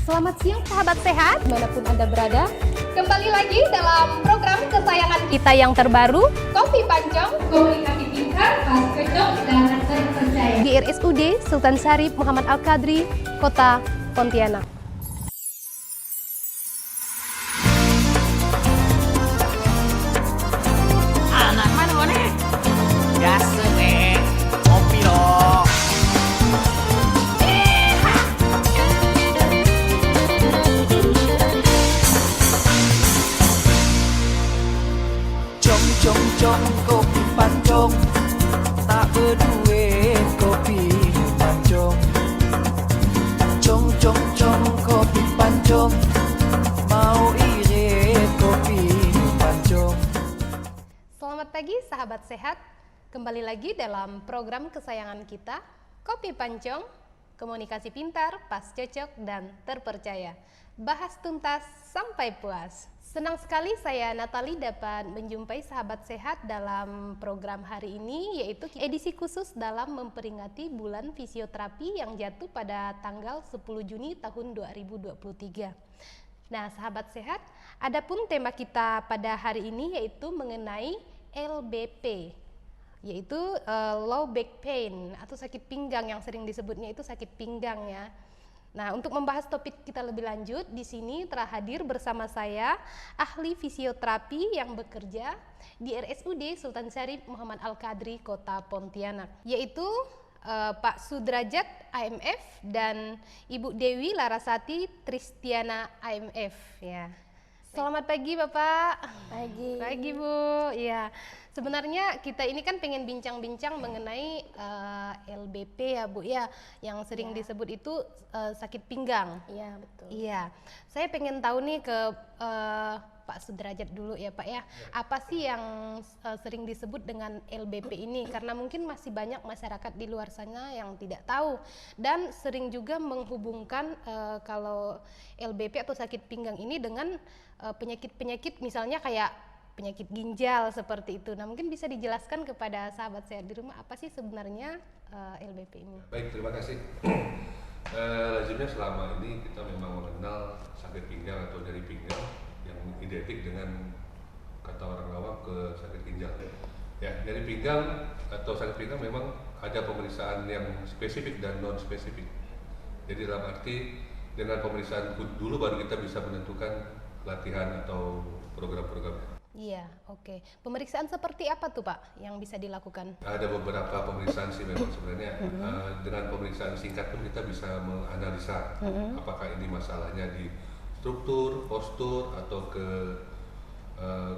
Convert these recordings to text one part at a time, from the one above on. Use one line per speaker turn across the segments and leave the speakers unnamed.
Selamat siang sahabat sehat, dimanapun Anda berada.
Kembali lagi dalam program kesayangan
Kita yang terbaru
Kopi Pancong, komunikasi pintar, pas cocok, dan terpercaya.
di RSUD Sultan Syarif Muhammad Al-Qadri, Kota Pontianak.
Anak mana mana? Biasa nih, kopi dong. Cong cong cong kopi pancong, tak berduit kopi pancong. Cong cong cong kopi pancong, mau irit kopi pancong.
Selamat pagi sahabat sehat, kembali lagi dalam program kesayangan kita, Kopi Pancong, komunikasi pintar, pas cocok, dan terpercaya. Bahas tuntas sampai puas. Senang sekali saya Natali dapat menjumpai sahabat sehat dalam program hari ini, yaitu edisi khusus dalam memperingati bulan fisioterapi yang jatuh pada tanggal 10 Juni tahun 2023. Nah, sahabat sehat, adapun tema kita pada hari ini yaitu mengenai LBP, yaitu low back pain atau sakit pinggang, yang sering disebutnya itu sakit pinggang ya. Nah, untuk membahas topik kita lebih lanjut, di sini telah hadir bersama saya ahli fisioterapi yang bekerja di RSUD Sultan Syarif Muhammad Al-Qadri, Kota Pontianak, yaitu Pak Sudrajat AMF dan Ibu Dewi Larasati Tristiana AMF ya. Selamat pagi Bapak.
Pagi.
Pagi Bu. Ya, sebenarnya kita ini kan pengen bincang-bincang mengenai LBP ya Bu ya, yang sering disebut itu sakit pinggang.
Iya, betul.
Iya, saya pengen tahu nih ke Pak Sudrajat dulu ya Pak ya, apa sih yang sering disebut dengan LBP ini? Karena mungkin masih banyak masyarakat di luar sana yang tidak tahu dan sering juga menghubungkan kalau LBP atau sakit pinggang ini dengan penyakit-penyakit misalnya kayak penyakit ginjal seperti itu. Nah, mungkin bisa dijelaskan kepada sahabat saya di rumah apa sih sebenarnya LBP ini?
Baik, terima kasih. Lazimnya selama ini kita memang mengenal sakit pinggang atau nyeri pinggang yang identik dengan kata orang awam ke sakit ginjal. Ya, nyeri pinggang atau sakit pinggang memang ada pemeriksaan yang spesifik dan non spesifik. Jadi dalam arti dengan pemeriksaan dulu baru kita bisa menentukan latihan atau program-programnya.
Iya, oke. Pemeriksaan seperti apa tuh Pak yang bisa dilakukan?
Ada beberapa pemeriksaan sih memang sebenarnya. Dengan pemeriksaan singkat pun kita bisa menganalisa apakah ini masalahnya di struktur, postur, atau ke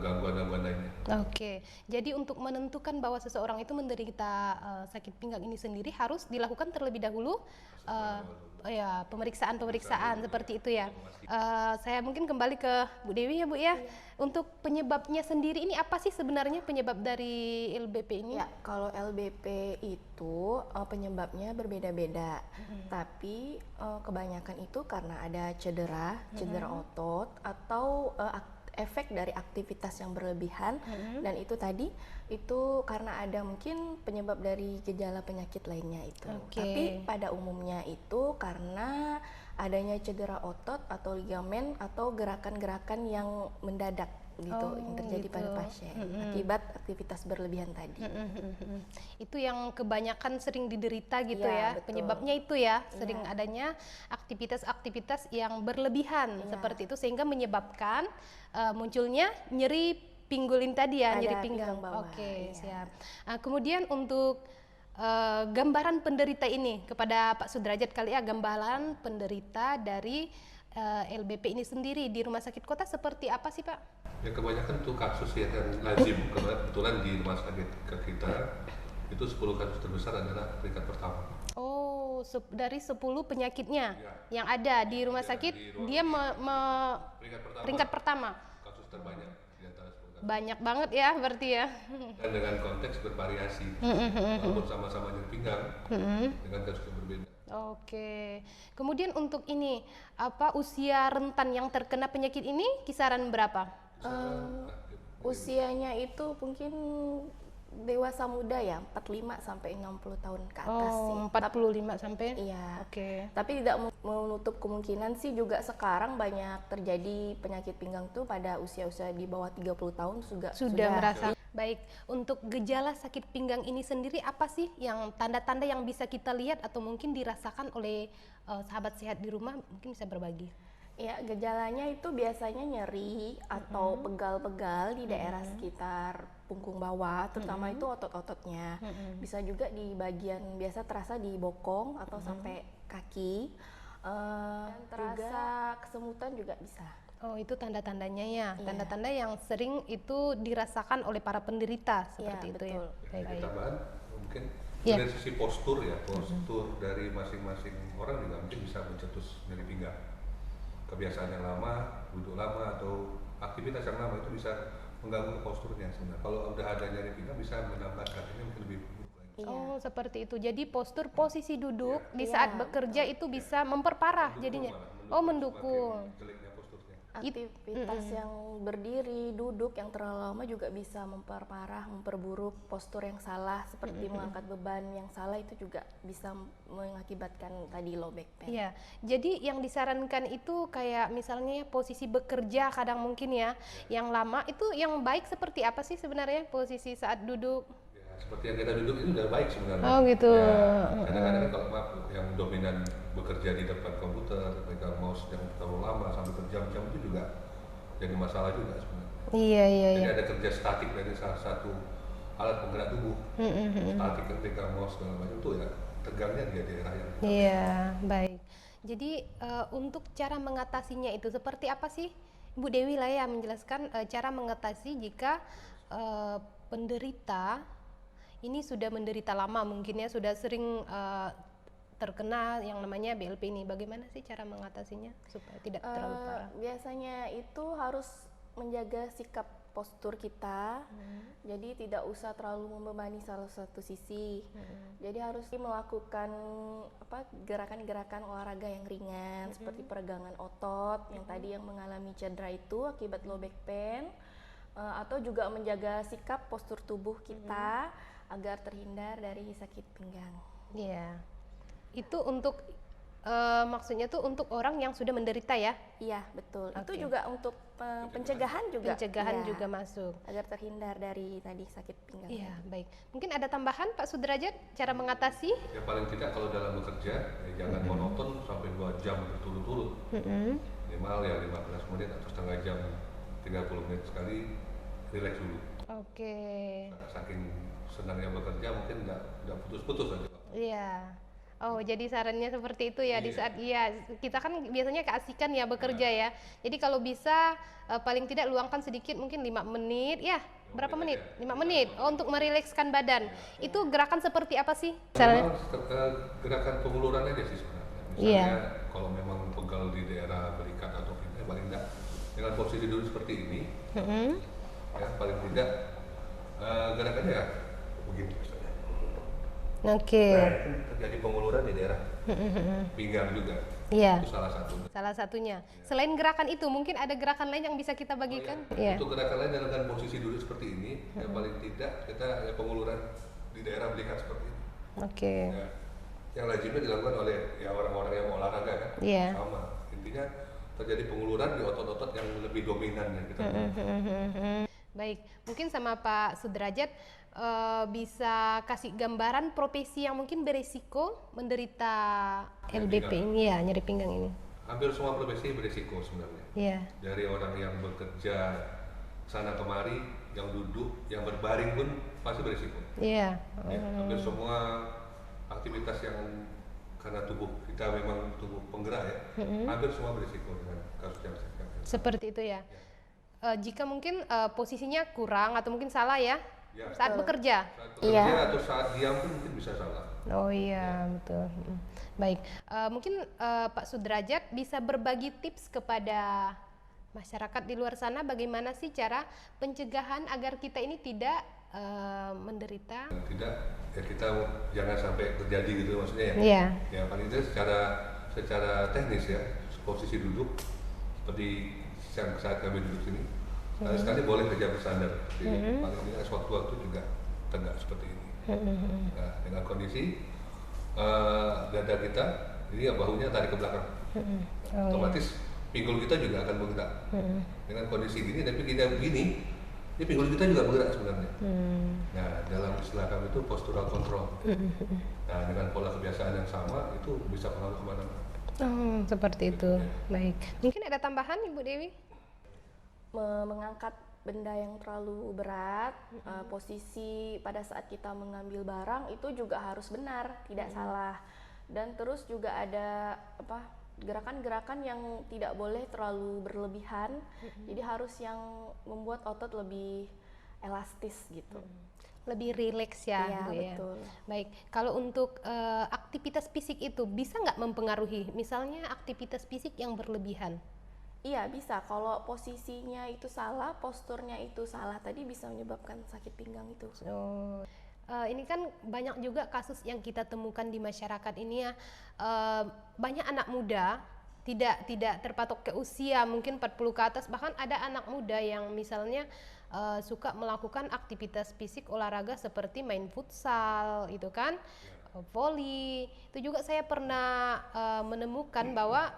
gangguan-gangguan lainnya.
Oke, jadi untuk menentukan bahwa seseorang itu menderita sakit pinggang ini sendiri harus dilakukan terlebih dahulu ya pemeriksaan seperti itu ya. Saya mungkin kembali ke Bu Dewi ya Bu ya. Untuk penyebabnya sendiri ini apa sih sebenarnya penyebab dari LBP ini?
Ya, kalau LBP itu penyebabnya berbeda-beda. Tapi kebanyakan itu karena ada cedera otot atau efek dari aktivitas yang berlebihan, dan itu tadi itu karena ada mungkin penyebab dari gejala penyakit lainnya itu.
Oke.
Tapi pada umumnya itu karena adanya cedera otot atau ligamen atau gerakan-gerakan yang mendadak gitu yang terjadi pada pasien akibat aktivitas berlebihan tadi.
Itu yang kebanyakan sering diderita gitu
Ya,
ya.
betul.
Penyebabnya itu ya, sering adanya aktivitas-aktivitas yang berlebihan seperti itu sehingga menyebabkan munculnya nyeri pinggulin tadi ya,
Ada
nyeri pinggang.
pinggang bawah,
Oke,
iya.
siap. Kemudian untuk gambaran penderita ini kepada Pak Sudrajat kali ya, gambaran penderita dari LBP ini sendiri di rumah sakit kota seperti apa sih Pak?
Ya, kebanyakan tuh kasus yang lazim kebetulan di rumah sakit ke kita itu 10 kasus terbesar adalah peringkat pertama.
Oh, dari 10 penyakitnya
Ya.
yang ada di rumah
Ada
sakit,
di ruang
dia peringkat pertama.
kasus terbanyak di antara 10 kasus.
Banyak banget ya berarti ya.
Dan dengan konteks bervariasi, walaupun sama-sama nyeri pinggang dengan kasus yang berbeda.
Oke. Kemudian untuk ini, apa usia rentan yang terkena penyakit ini kisaran berapa?
Usianya itu mungkin dewasa muda ya, 45 sampai 60 tahun ke atas sih.
45 sampai?
Iya.
Oke.
Tapi tidak menutup kemungkinan sih juga sekarang banyak terjadi penyakit pinggang tuh pada usia-usia di bawah 30 tahun
Sudah merasa. Baik, untuk gejala sakit pinggang ini sendiri apa sih yang tanda-tanda yang bisa kita lihat atau mungkin dirasakan oleh sahabat sehat di rumah, mungkin bisa berbagi?
Ya, gejalanya itu biasanya nyeri atau pegal-pegal di daerah sekitar punggung bawah, terutama itu otot-ototnya. Bisa juga di bagian biasa terasa di bokong atau sampai kaki. Dan terasa kesemutan juga bisa.
Oh, itu tanda-tandanya ya. Tanda-tanda yang sering itu dirasakan oleh para penderita seperti itu
betul.
ya. Baik.
Tambahan mungkin
Ya.
dari sisi postur ya, postur dari masing-masing orang juga mungkin bisa mencetus nyeri pinggang. Kebiasaan yang lama, duduk lama atau aktivitas yang lama itu bisa mengganggu posturnya sebenarnya. Kalau udah ada nyeri pinggang bisa menambah kakinya mungkin lebih buruk lagi.
Oh, seperti itu. Jadi posisi duduk di saat bekerja itu bisa memperparah jadinya. Oh, mendukung.
Semakin jeleknya posturnya.
Aktivitas yang berdiri, duduk yang terlalu lama juga bisa memperparah, memperburuk postur yang salah, seperti mengangkat beban yang salah itu juga bisa mengakibatkan tadi low back pain.
Iya. Jadi yang disarankan itu kayak misalnya posisi bekerja kadang mungkin ya, yang lama itu yang baik seperti apa sih sebenarnya posisi saat duduk?
Ya, seperti yang kita duduk ini udah baik sebenarnya.
Oh, gitu.
Ya, kadang-kadang kan kalau yang dominan bekerja di depan komputer, pegang mouse yang terlalu lama sampai berjam-jam itu juga jadi masalah juga sebenarnya.
Iya.
Jadi ada kerja statik dari salah satu alat penggerak tubuh. Statik kan pegang mouse segala macam itu ya tegangnya di daerah yang
Iya, baik. Jadi untuk cara mengatasinya itu seperti apa sih? Ibu Dewi lah ya menjelaskan cara mengatasi jika penderita ini sudah menderita lama mungkin ya, sudah sering terkena yang namanya BLP ini. Bagaimana sih cara mengatasinya supaya tidak terlalu parah?
Biasanya itu harus menjaga sikap postur kita, jadi tidak usah terlalu membebani salah satu sisi. Jadi harus melakukan gerakan-gerakan olahraga yang ringan, seperti peregangan otot yang tadi yang mengalami cedera itu akibat low back pain, atau juga menjaga sikap postur tubuh kita agar terhindar dari sakit pinggang.
Iya. Itu untuk maksudnya tuh untuk orang yang sudah menderita ya?
Iya, betul. Itu
Oke.
juga untuk pencegahan juga.
Pencegahan
Iya,
juga masuk.
agar terhindar dari tadi sakit pinggang.
Iya, baik. Mungkin ada tambahan Pak Sudrajat cara mengatasi?
ya paling tidak kalau dalam bekerja ya jangan monoton sampai 2 jam berturut-turut. Minimal ya 15 menit atau setengah jam, 30 menit sekali, rileks dulu.
Oke.
Saking senangnya bekerja mungkin nggak putus-putus aja Pak.
Iya. Oh, jadi sarannya seperti itu ya di
Iya.
saat kita kan biasanya keasikan ya bekerja ya. Jadi kalau bisa paling tidak luangkan sedikit mungkin 5 menit ya. Berapa menit? 5 menit. Oh, untuk merilekskan badan. Itu gerakan seperti apa sih?
Memang gerakan penguluran aja sih sebenarnya. Misalnya
Iya.
kalau memang pegal di daerah berikat atau pinggang paling enggak dengan posisi duduk seperti ini, ya paling tidak gerakannya ya begini misalnya.
Oke.
Nah, itu terjadi penguluran di daerah pinggang juga.
Iya.
Itu salah satu.
Salah satunya. Selain gerakan itu, mungkin ada gerakan lain yang bisa kita bagikan? Iya.
Untuk gerakan lain dengan posisi duduk seperti ini, yang paling tidak kita ya penguluran di daerah belikat seperti ini.
Oke.
Ya, yang lazimnya dilakukan oleh ya orang-orang yang olahraga kan.
Iya.
Sama. Intinya terjadi penguluran di otot-otot yang lebih dominan ya kita.
Baik, mungkin sama Pak Sudrajat bisa kasih gambaran profesi yang mungkin beresiko menderita LBP ini ya, nyeri pinggang ini.
Hampir semua profesi berisiko sebenarnya.
Iya.
Dari orang yang bekerja sana kemari, yang duduk, yang berbaring pun pasti berisiko.
Iya.
Ya, hampir semua aktivitas yang karena tubuh kita memang tubuh penggerak ya, hampir semua berisiko dengan kasus yang sekarang.
Seperti itu ya. Jika mungkin posisinya kurang atau mungkin salah ya,
Ya.
saat bekerja.
Saat bekerja atau saat diam pun mungkin bisa salah.
Oh iya, betul. Baik, mungkin Pak Sudrajat bisa berbagi tips kepada masyarakat di luar sana bagaimana sih cara pencegahan agar kita ini tidak menderita?
Tidak, ya kita jangan sampai terjadi gitu maksudnya ya.
Iya.
Ya paling itu secara teknis ya, posisi duduk seperti yang saat kami duduk sini, sekali boleh kerja bersandar. Jadi paling tidak sewaktu-waktu juga tegak seperti ini. Nah, dengan kondisi dada kita, ini ya bahunya tarik ke belakang, otomatis pinggul kita juga akan bergerak. Dengan kondisi gini, tapi kita begini, ini pinggul kita juga bergerak sebenarnya. Nah, dalam istilah kami itu postural control. Nah, dengan pola kebiasaan yang sama itu bisa pengaruh kemana-mana.
Oh, seperti itu. Baik. Mungkin ada tambahan Ibu Dewi?
Mengangkat benda yang terlalu berat, posisi pada saat kita mengambil barang itu juga harus benar, tidak salah. Dan terus juga ada gerakan-gerakan yang tidak boleh terlalu berlebihan. Jadi harus yang membuat otot lebih elastis gitu.
Lebih rileks ya,
Iya,
Bu ya.
betul.
Baik, kalau untuk aktivitas fisik itu bisa nggak mempengaruhi? Misalnya aktivitas fisik yang berlebihan.
Iya bisa, kalau posisinya itu salah, posturnya itu salah tadi bisa menyebabkan sakit pinggang itu.
Oh, ini kan banyak juga kasus yang kita temukan di masyarakat ini ya. Banyak anak muda tidak terpatok ke usia, mungkin 40 ke atas, bahkan ada anak muda yang misalnya suka melakukan aktivitas fisik olahraga seperti main futsal itu kan, voli. Itu juga saya pernah menemukan bahwa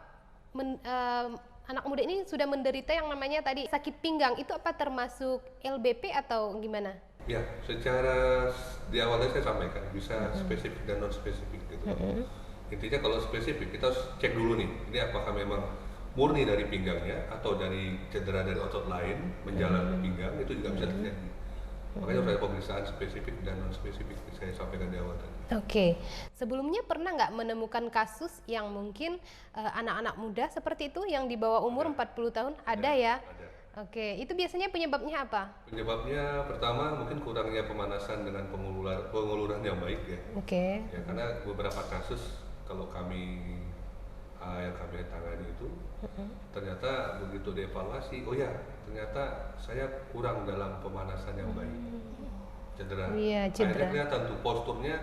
anak muda ini sudah menderita yang namanya tadi sakit pinggang. Itu apa termasuk LBP atau gimana?
Ya, secara di awal tadi saya sampaikan bisa spesifik dan non spesifik gitu. Intinya kalau spesifik kita harus cek dulu nih, ini apakah memang murni dari pinggangnya atau dari cedera dari otot lain menjalar ke pinggang, itu juga bisa terjadi. Makanya harus ada pemeriksaan spesifik dan non spesifik saya sampaikan di awal tadi.
Oke, sebelumnya pernah nggak menemukan kasus yang mungkin anak-anak muda seperti itu yang di bawah umur 40 tahun? Ada ya?
Ada.
Oke, itu biasanya penyebabnya apa?
Penyebabnya pertama mungkin kurangnya pemanasan dengan penguluran yang baik ya.
Oke.
Ya, karena beberapa kasus kalau yang kami tangani itu ternyata begitu dievaluasi, oh ya ternyata saya kurang dalam pemanasan yang baik, cedera.
Iya, cedera.
Akhirnya kelihatan tuh posturnya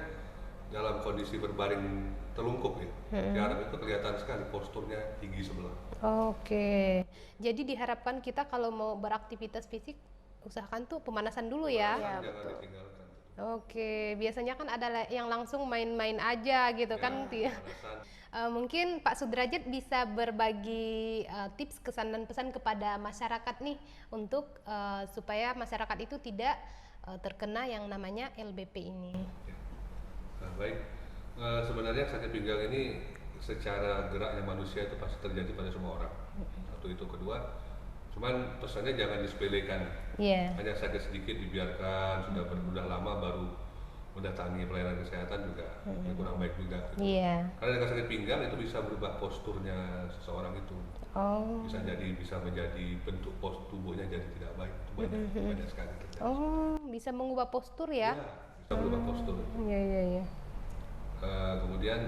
dalam kondisi berbaring telungkup ya. Di Arab itu kelihatan sekali posturnya tinggi sebelah.
Oke, jadi diharapkan kita kalau mau beraktivitas fisik usahakan tuh pemanasan dulu ya.
Iya,
Jangan
betul.
ditinggalkan.
Oke, biasanya kan ada yang langsung main-main aja gitu kan.
Pemanasan.
Mungkin Pak Sudrajat bisa berbagi tips kesan dan pesan kepada masyarakat nih untuk supaya masyarakat itu tidak terkena yang namanya LBP ini.
Nah, baik. Sebenarnya sakit pinggang ini secara geraknya manusia itu pasti terjadi pada semua orang. Satu itu, kedua, cuman pesannya jangan disepelekan.
Iya.
Hanya sakit sedikit dibiarkan, sudah lama baru mendatangi pelayanan kesehatan juga kurang baik juga. Gitu.
Iya.
Karena dengan sakit pinggang itu bisa berubah posturnya seseorang itu.
Oh.
Bisa menjadi bentuk tubuhnya jadi tidak baik. Itu banyak sekali terjadi.
Oh, bisa mengubah postur ya?
Ya, bisa berubah postur.
Iya.
Kemudian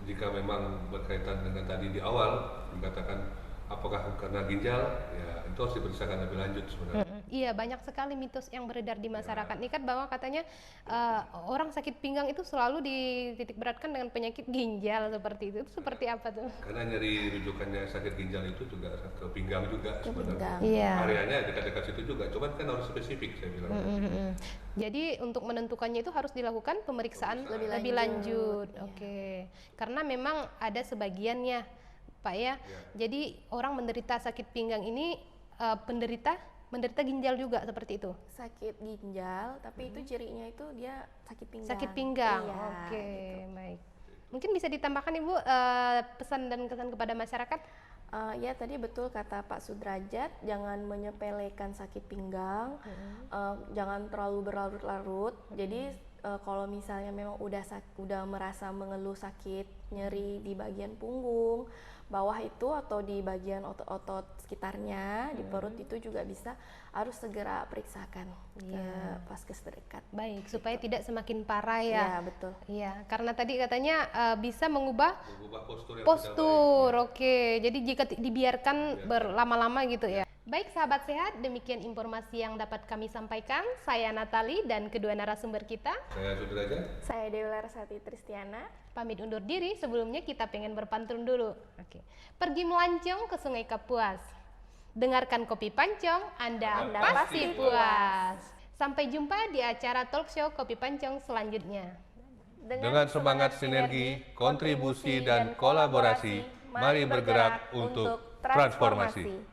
jika memang berkaitan dengan tadi di awal dikatakan apakah karena ginjal, ya itu harus diperiksakan lebih lanjut sebenarnya.
Iya, banyak sekali mitos yang beredar di masyarakat ini kan bahwa katanya orang sakit pinggang itu selalu dititik beratkan dengan penyakit ginjal seperti itu. Itu seperti apa tuh?
Karena nyeri rujukannya sakit ginjal itu juga ke pinggang juga sebenarnya.
Iya.
Areanya dekat-dekat situ juga, cuman kan harus spesifik saya bilang.
Jadi untuk menentukannya itu harus dilakukan pemeriksaan lebih lanjut. Oke. Karena memang ada sebagiannya, Pak ya. Jadi orang menderita sakit pinggang ini menderita ginjal juga seperti itu.
Sakit ginjal, tapi itu cirinya itu dia sakit pinggang.
Sakit pinggang.
Iya,
Oke,
gitu.
baik. Mungkin bisa ditambahkan Ibu pesan dan kesan kepada masyarakat?
Ya tadi betul kata Pak Sudrajat, jangan menyepelekan sakit pinggang, jangan terlalu berlarut-larut. Jadi kalau misalnya memang udah merasa mengeluh sakit, nyeri di bagian punggung, bawah itu atau di bagian otot-otot sekitarnya, di perut itu juga harus segera periksakan ke vaskes terdekat.
Baik, supaya tidak semakin parah ya.
Iya, betul.
Iya, karena tadi katanya bisa mengubah
Postur yang
postur. Oke, jadi jika dibiarkan berlama-lama gitu ya. Baik sahabat sehat, demikian informasi yang dapat kami sampaikan. Saya Natali dan kedua narasumber kita.
Saya Sudrajat.
Saya Dewi Larasati Tristiana.
Pamit undur diri, sebelumnya kita pengen berpantun dulu. Oke. Pergi melancong ke Sungai Kapuas. Dengarkan Kopi Pancong, Anda pasti puas. Sampai jumpa di acara talk show Kopi Pancong selanjutnya.
Dengan semangat sinergi, kontribusi, dan kolaborasi, mari bergerak untuk transformasi.